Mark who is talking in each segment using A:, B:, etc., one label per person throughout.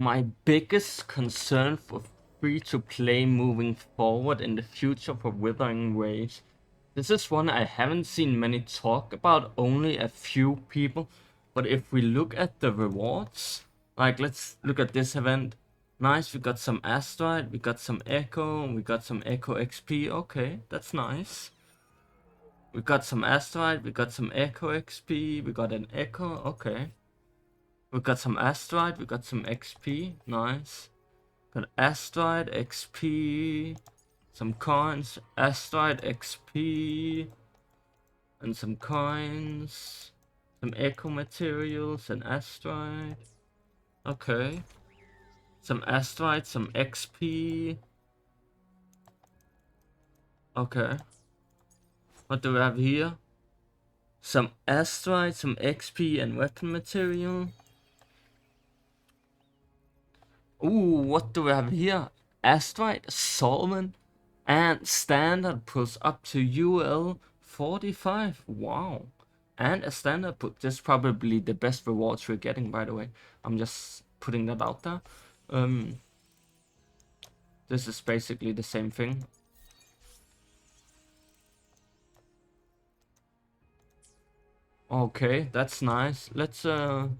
A: My biggest concern for free-to-play moving forward in the future for Withering Waves. This is one I haven't seen many talk about, only a few people. But if we look at the rewards, like let's look at this event. Nice, we got some Asteroid, we got some Echo, we got some Echo XP. Okay, that's nice. We got some Asteroid, we got some Echo XP, we got an Echo. Okay. We got some Asteroid, we got some XP, nice. Got Asteroid, XP, some coins, Asteroid, XP, and some coins, some echo materials, and Asteroid. Okay. Some Asteroid, some XP. Okay. What do we have here? Some Asteroid, some XP, and weapon material. Ooh, what do we have here? Asteroid, Solvent, and standard pulls up to UL 45. Wow. And a standard put. This is probably the best rewards we're getting, by the way. I'm just putting that out there. This is basically the same thing. Okay, that's nice. Let's oh,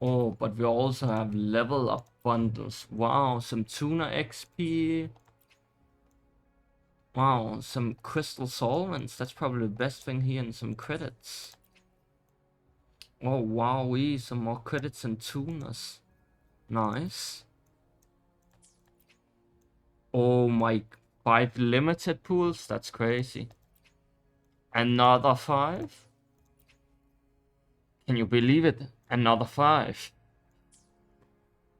A: but we also have level up bundles. Wow, some tuna XP. Wow, some crystal solvents. That's probably the best thing here, and some credits. Oh, wowee, some more credits and tunas. Nice. Oh my, 5 limited pools? That's crazy. Another 5? Can you believe it? Another 5.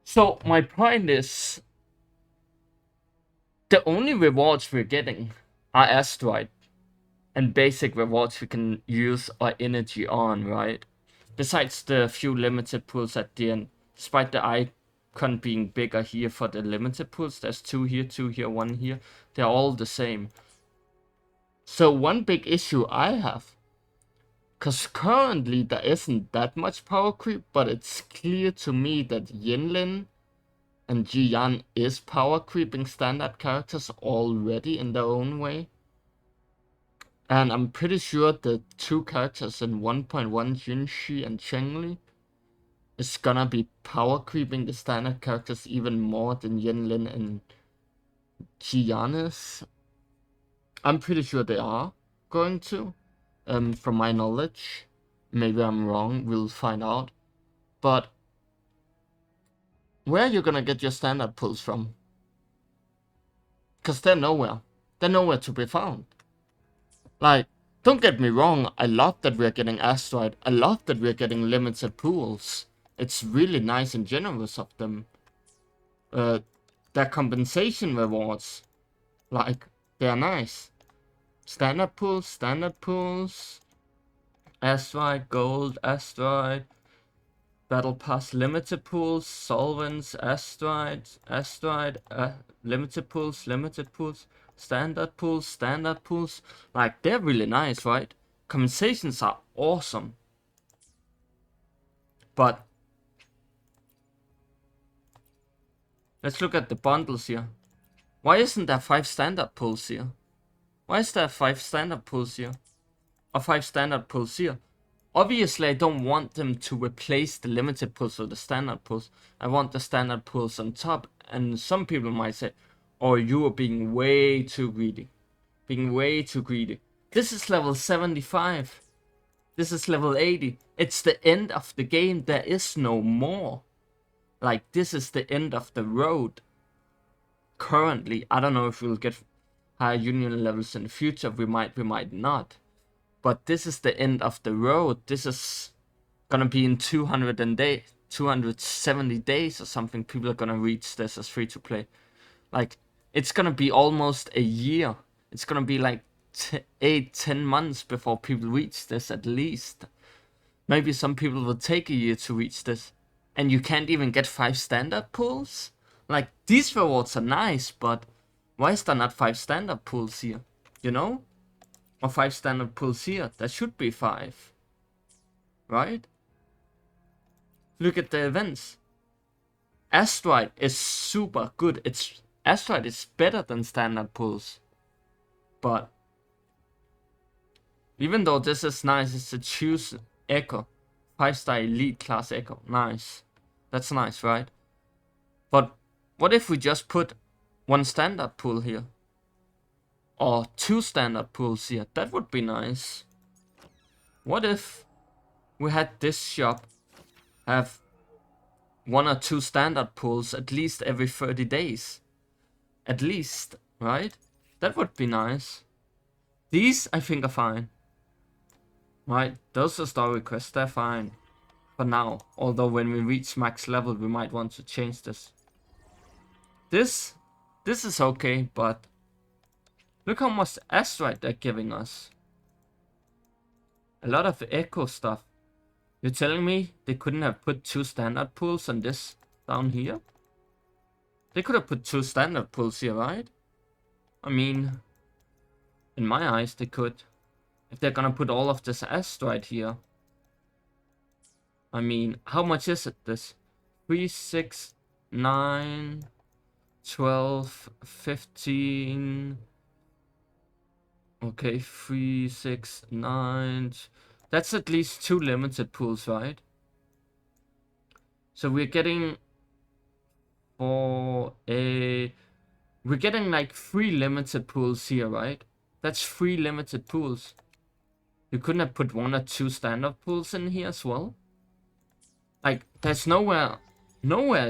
A: So, my point is, the only rewards we're getting are asteroid and basic rewards we can use our energy on, right? Besides the few limited pools at the end, despite the icon being bigger here for the limited pools, there's 2 here, 1 here. They're all the same. So one big issue I have, because currently there isn't that much power creep, but it's clear to me that Yinlin and Jiyan is power creeping standard characters already in their own way. And I'm pretty sure the 2 characters in 1.1, Yunxi and Chengli, is gonna be power creeping the standard characters even more than Yinlin and Jiyan is. I'm pretty sure they are going to, from my knowledge. Maybe I'm wrong, we'll find out. But where are you gonna get your standard pulls from? Because they're nowhere. They're nowhere to be found. Like, don't get me wrong, I love that we're getting Asteroid. I love that we're getting limited pools. It's really nice and generous of them. Their compensation rewards, like, they're nice. Standard pools. Asteroid, gold, Asteroid. Battle Pass limited pools, solvents, Asteroid, limited pools, standard pools. Like, they're really nice, right? Compensations are awesome. But let's look at the bundles here. Why isn't there 5 standard pools here? Why is there 5 standard pools here? Or 5 standard pools here? Obviously, I don't want them to replace the limited pools with the standard pools. I want the standard pools on top. And some people might say, oh, you are being way too greedy. This is level 75. This is level 80. It's the end of the game. There is no more. Like, this is the end of the road. Currently, I don't know if we'll get higher union levels in the future. We might not. But this is the end of the road. This is gonna be in 270 days or something. People are gonna reach this as free to play. Like, it's gonna be almost a year. It's gonna be like 8-10 months before people reach this at least. Maybe some people will take a year to reach this. And you can't even get 5 standard pools? Like, these rewards are nice, but why is there not 5 standard pools here? You know? Or 5 standard pulls here. That should be 5. Right? Look at the events. Asteroid is super good. Asteroid is better than standard pulls. But even though this is nice, it's a choose Echo. 5-star elite class Echo. Nice. That's nice, right? But what if we just put one standard pull here? Or 2 standard pulls here? That would be nice. What if we had this shop have 1 or 2 standard pulls at least every 30 days? At least, right? That would be nice. These, I think, are fine. Right? Those are star requests, they're fine. For now. Although when we reach max level, we might want to change this. This is okay, but look how much asteroid they're giving us. A lot of echo stuff. You're telling me they couldn't have put 2 standard pulls on this down here? They could have put 2 standard pulls here, right? I mean, in my eyes, they could. If they're gonna put all of this asteroid here. I mean, how much is it, this? 3, 6, 9, 12, 15... Okay, 3, 6, 9... That's at least 2 limited pools, right? So we're getting... We're getting like 3 limited pools here, right? That's 3 limited pools. You couldn't have put 1 or 2 standard pools in here as well? Like, there's nowhere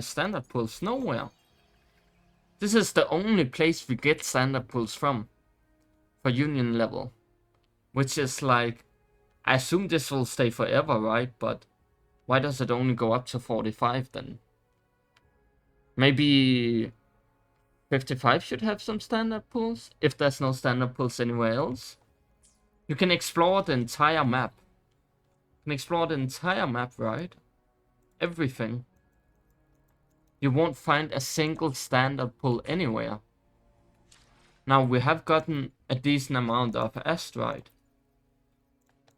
A: standard pools, nowhere. This is the only place we get standard pools from. For union level. Which is like, I assume this will stay forever, right? But why does it only go up to 45 then? Maybe 55 should have some standard pools, if there's no standard pools anywhere else. You can explore the entire map. You can explore the entire map, right? Everything. You won't find a single standard pool anywhere. Now we have gotten a decent amount of asteroid.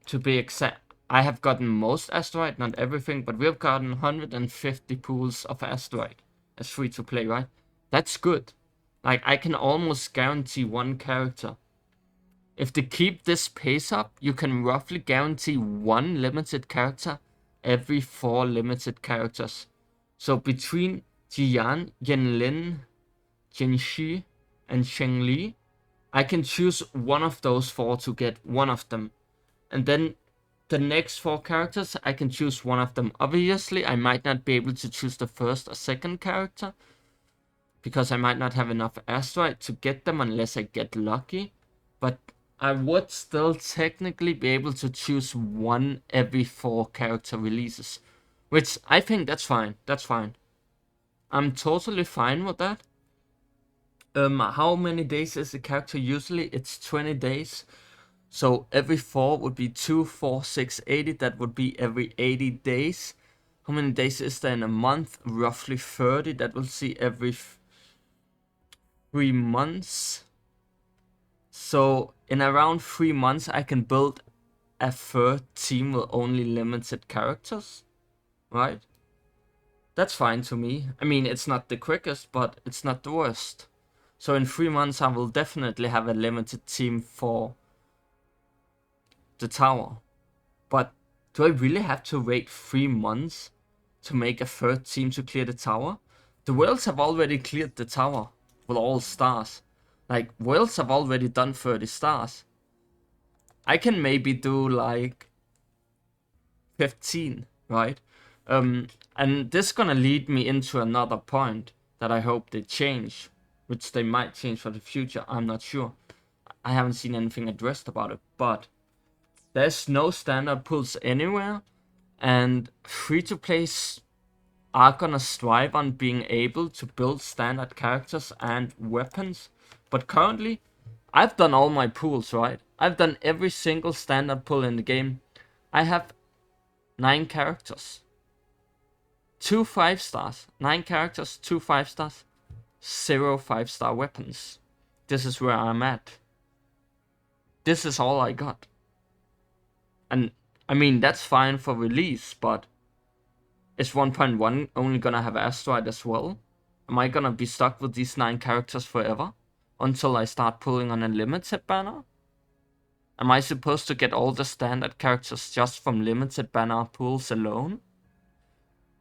A: To be exact, I have gotten most asteroid, not everything, but we have gotten 150 pools of asteroid as free to play, right? That's good. Like, I can almost guarantee 1 character. If they keep this pace up, you can roughly guarantee 1 limited character every 4 limited characters. So between Jian, Yanlin, Jinxi, and Shengli, I can choose one of those 4 to get one of them. And then the next 4 characters, I can choose one of them. Obviously, I might not be able to choose the first or second character, because I might not have enough asteroid to get them unless I get lucky. But I would still technically be able to choose 1 every 4 character releases. Which, I think that's fine. That's fine. I'm totally fine with that. How many days is the character usually? It's 20 days. So every 4 would be 2, 4, 6, 80. That would be every 80 days. How many days is there in a month? Roughly 30. That will see every 3 months. So in around 3 months, I can build a 3rd team with only limited characters. Right? That's fine to me. I mean, it's not the quickest, but it's not the worst. So in 3 months, I will definitely have a limited team for the tower. But do I really have to wait 3 months to make a 3rd team to clear the tower? The Whales have already cleared the tower with all stars. Like, Whales have already done 30 stars. I can maybe do like 15, right? And this is gonna lead me into another point that I hope they change, which they might change for the future, I'm not sure. I haven't seen anything addressed about it, but there's no standard pulls anywhere, and free-to-plays are gonna strive on being able to build standard characters and weapons. But currently, I've done all my pools, right? I've done every single standard pull in the game. I have 9 characters. 2 5-stars. 9 characters, 2 5-stars. 0 5-star weapons. This is where I'm at. This is all I got. And, I mean, that's fine for release, but Is 1.1 only gonna have asteroid as well? Am I gonna be stuck with these 9 characters forever? Until I start pulling on a limited banner? Am I supposed to get all the standard characters just from limited banner pools alone?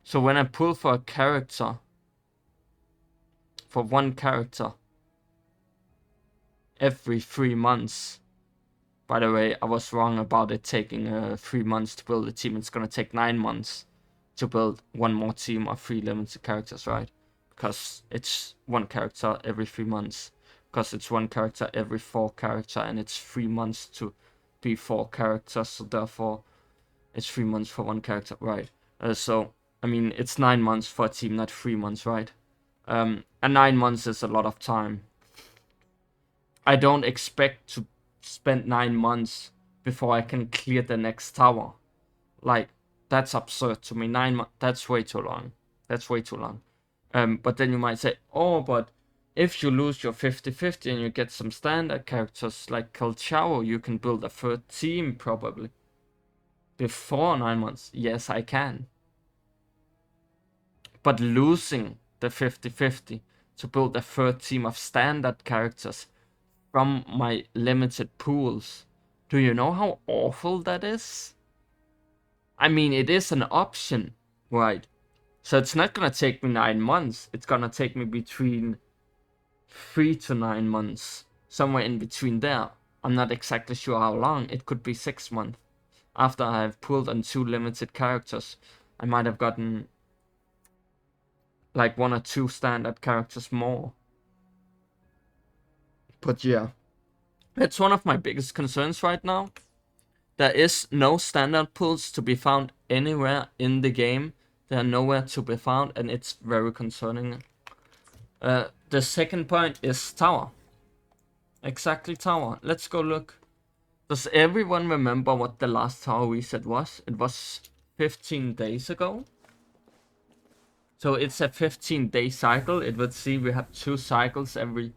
A: So when I pull for a character, for one character, every 3 months. By the way, I was wrong about it taking 3 months to build a team. It's gonna take 9 months to build one more team of 3 limited characters, right? Because it's one character every 3 months. Because it's one character every 4 character, and it's 3 months to be 4 characters, so therefore it's 3 months for one character, right? So, I mean, it's 9 months for a team, not 3 months, right? And 9 months is a lot of time. I don't expect to spend 9 months before I can clear the next tower. Like, that's absurd to me. 9 months, that's way too long. That's way too long. But then you might say, oh, but if you lose your 50-50 and you get some standard characters like Kalchao, you can build a third team probably. Before 9 months, yes, I can. But losing the 50-50 to build a third team of standard characters from my limited pools, do you know how awful that is? I mean, it is an option, right? So it's not gonna take me 9 months. It's gonna take me between 3 to 9 months. Somewhere in between there. I'm not exactly sure how long. It could be 6 months. After I have pulled on 2 limited characters, I might have gotten like 1 or 2 standard characters more. But yeah, it's one of my biggest concerns right now. There is no standard pulls to be found anywhere in the game. They are nowhere to be found, and it's very concerning. The second point is tower. Exactly, tower. Let's go look. Does everyone remember what the last tower reset was? It was 15 days ago. So it's a 15-day cycle. It would see we have 2 cycles every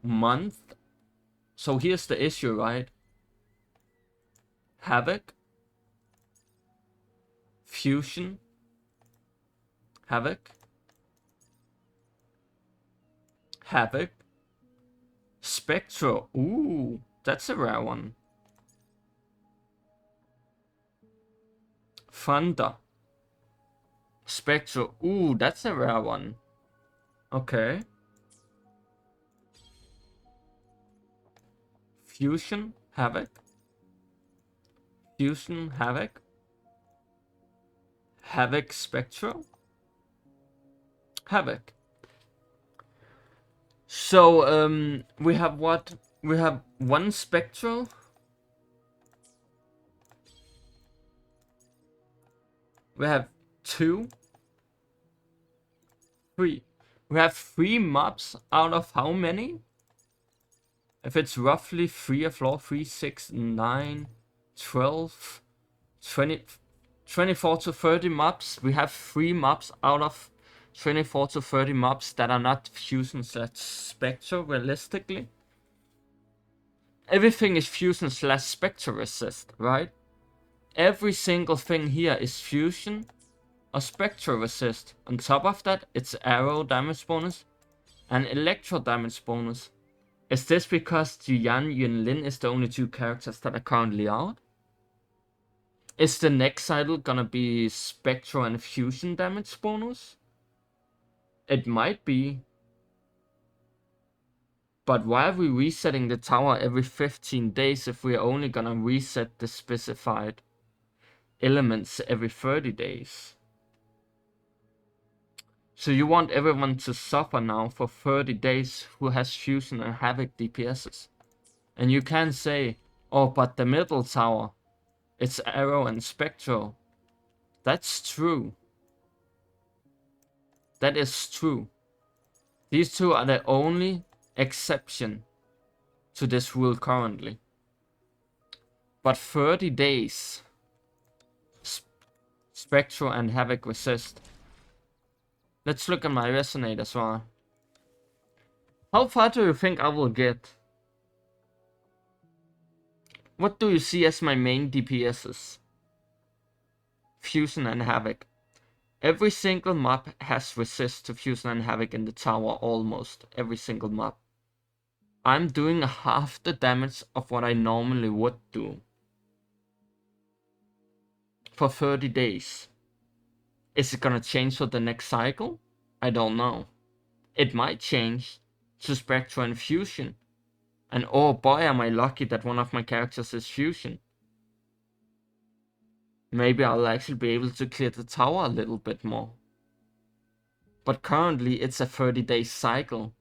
A: month. So here's the issue, right? Havoc, Fusion, Havoc, Havoc, Spectro. Ooh, that's a rare one. Thunder, Spectro. Ooh, that's a rare one. Okay. Fusion, Havoc, Fusion, Havoc, Havoc, Spectro, Havoc. So, we have what? We have 1 Spectral. We have 2, 3. We have 3 mobs out of how many? If it's roughly 3 a floor, 3, 6, 9, 12, 20, 24 to 30 mobs. We have 3 mobs out of 24 to 30 mobs that are not fusion/spectre realistically. Everything is fusion/spectre resist, right? Every single thing here is fusion or spectre resist. On top of that, it's arrow damage bonus and electro damage bonus. Is this because Jiyan Yunlin is the only 2 characters that are currently out? Is the next cycle gonna be spectral and fusion damage bonus? It might be. But why are we resetting the tower every 15 days if we're only gonna reset the specified elements every 30 days? So you want everyone to suffer now for 30 days who has fusion and havoc DPSs. And you can say, oh, but the middle tower, it's arrow and spectral. That's true. That is true. These 2 are the only exception to this rule currently. But 30 days, spectral and havoc resist. Let's look at my resonate as well. How far do you think I will get? What do you see as my main DPSs? Fusion and havoc. Every single mob has resist to fusion and havoc in the tower, almost every single mob. I'm doing half the damage of what I normally would do for 30 days. Is it gonna change for the next cycle? I don't know. It might change to Spectra and Fusion. And oh boy, am I lucky that one of my characters is Fusion. Maybe I'll actually be able to clear the tower a little bit more. But currently it's a 30-day cycle.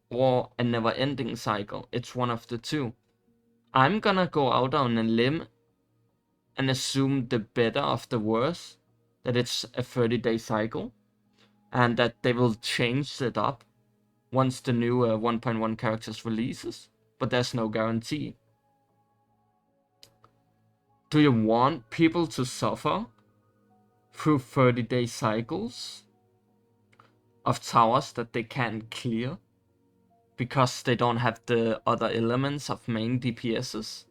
A: Or a never-ending cycle. It's one of the two. I'm gonna go out on a limb and assume the better of the worse. That it's a 30-day cycle. And that they will change it up once the new 1.1 characters releases. But there's no guarantee. Do you want people to suffer through 30-day cycles of towers that they can't clear because they don't have the other elements of main DPSs?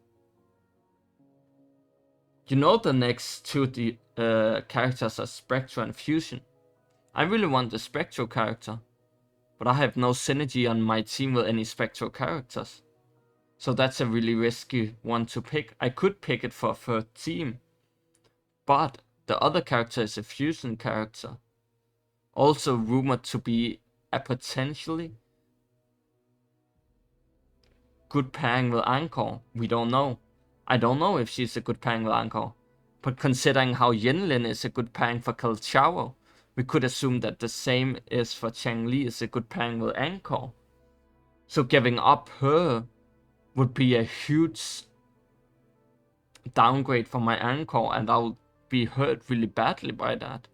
A: You know the next two characters are Spectra and Fusion. I really want the Spectral character, but I have no synergy on my team with any Spectral characters. So that's a really risky one to pick. I could pick it for a third team, but the other character is a Fusion character. Also rumored to be a potentially good pairing with Anchor. We don't know. I don't know if she's a good pairing with Anchor. But considering how Yinlin is a good pairing for Kelchao, we could assume that the same is for Changli is a good pairing with Anchor. So giving up her would be a huge downgrade for my Anchor, and I'll be hurt really badly by that.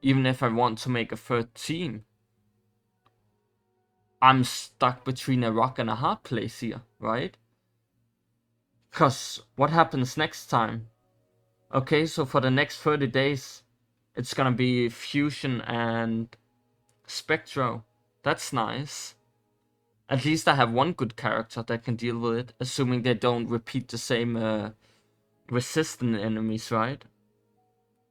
A: Even if I want to make a third team. I'm stuck between a rock and a hard place here, right? Because what happens next time? Okay, so for the next 30 days, it's gonna be Fusion and Spectro. That's nice. At least I have one good character that can deal with it, assuming they don't repeat the same resistant enemies, right?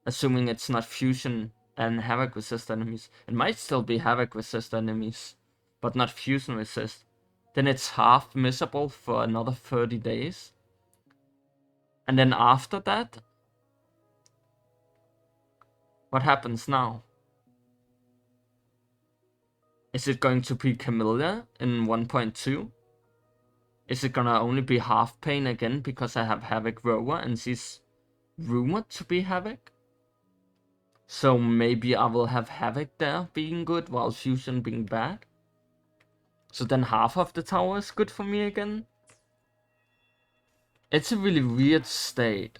A: Assuming it's not Fusion and Havoc resist enemies. It might still be Havoc resist enemies, but not Fusion resist. Then it's half missable for another 30 days. And then after that, what happens now? Is it going to be Camellia in 1.2? Is it gonna only be half pain again because I have Havoc Rover and she's rumored to be Havoc? So maybe I will have Havoc there being good while Fusion being bad? So then half of the tower is good for me again? It's a really weird state.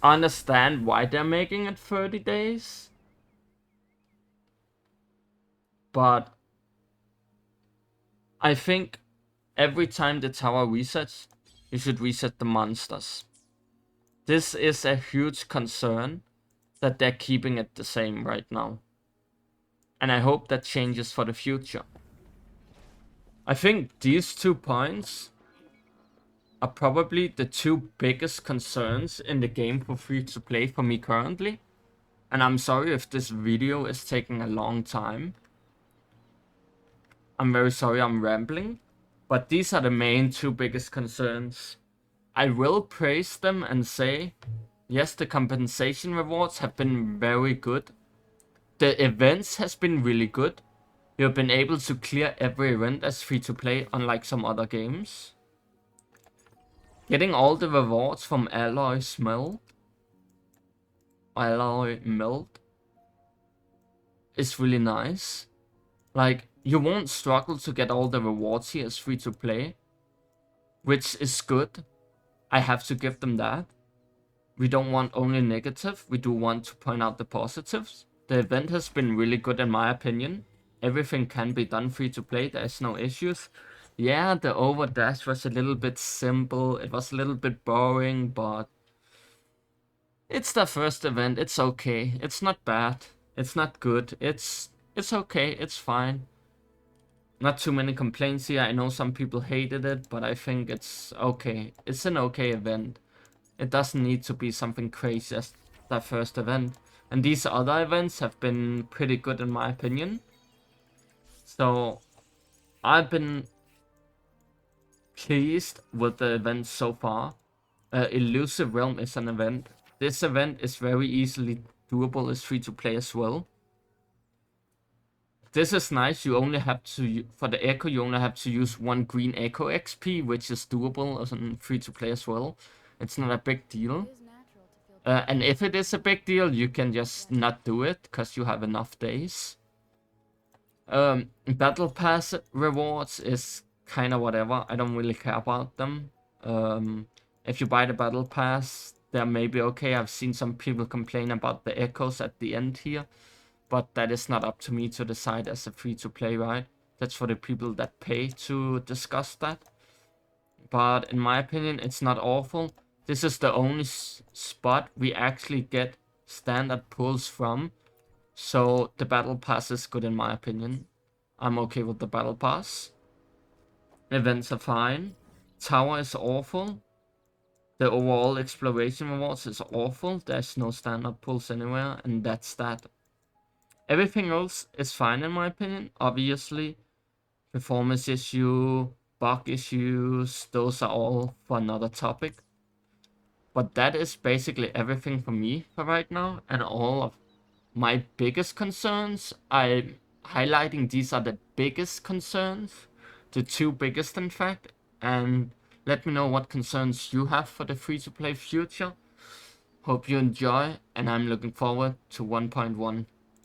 A: I understand why they're making it 30 days. But I think every time the tower resets, you should reset the monsters. This is a huge concern that they're keeping it the same right now. And I hope that changes for the future. I think these 2 points are probably the two biggest concerns in the game for free to play for me currently. And I'm sorry if this video is taking a long time. I'm very sorry I'm rambling. But these are the main two biggest concerns. I will praise them and say, yes, the compensation rewards have been very good. The events has been really good. You've been able to clear every event as free to play, unlike some other games. Getting all the rewards from Alloy Melt is really nice. Like, you won't struggle to get all the rewards here as free to play, which is good. I have to give them that. We don't want only negative, we do want to point out the positives. The event has been really good in my opinion. Everything can be done free to play, there's no issues. Yeah, the overdash was a little bit simple, it was a little bit boring, but it's the first event, it's okay. It's not bad, it's not good, it's okay, it's fine. Not too many complaints here. I know some people hated it, but I think it's okay. It's an okay event. It doesn't need to be something crazy as that first event. And these other events have been pretty good in my opinion. So I've been pleased with the events so far. Elusive Realm is an event. This event is very easily doable, it's free to play as well. This is nice, you only have to, for the Echo, you only have to use 1 green Echo XP, which is doable and free to play as well. It's not a big deal. And if it is a big deal, you can just not do it, because you have enough days. Battle Pass rewards is kind of whatever, I don't really care about them. If you buy the Battle Pass, they're maybe okay. I've seen some people complain about the echoes at the end here, but that is not up to me to decide as a free-to-play, right? That's for the people that pay to discuss that. But in my opinion, it's not awful. This is the only spot we actually get standard pulls from, so the Battle Pass is good in my opinion. I'm okay with the Battle Pass. Events are fine. Tower is awful. The overall exploration rewards is awful. There's no standard pulls anywhere, and that's that. Everything else is fine in my opinion. Obviously, performance issue, bug issues, those are all for another topic. But that is basically everything for me for right now, and all of my biggest concerns. I'm highlighting these are the biggest concerns, the 2 biggest in fact, and let me know what concerns you have for the free-to-play future. Hope you enjoy, and I'm looking forward to 1.1.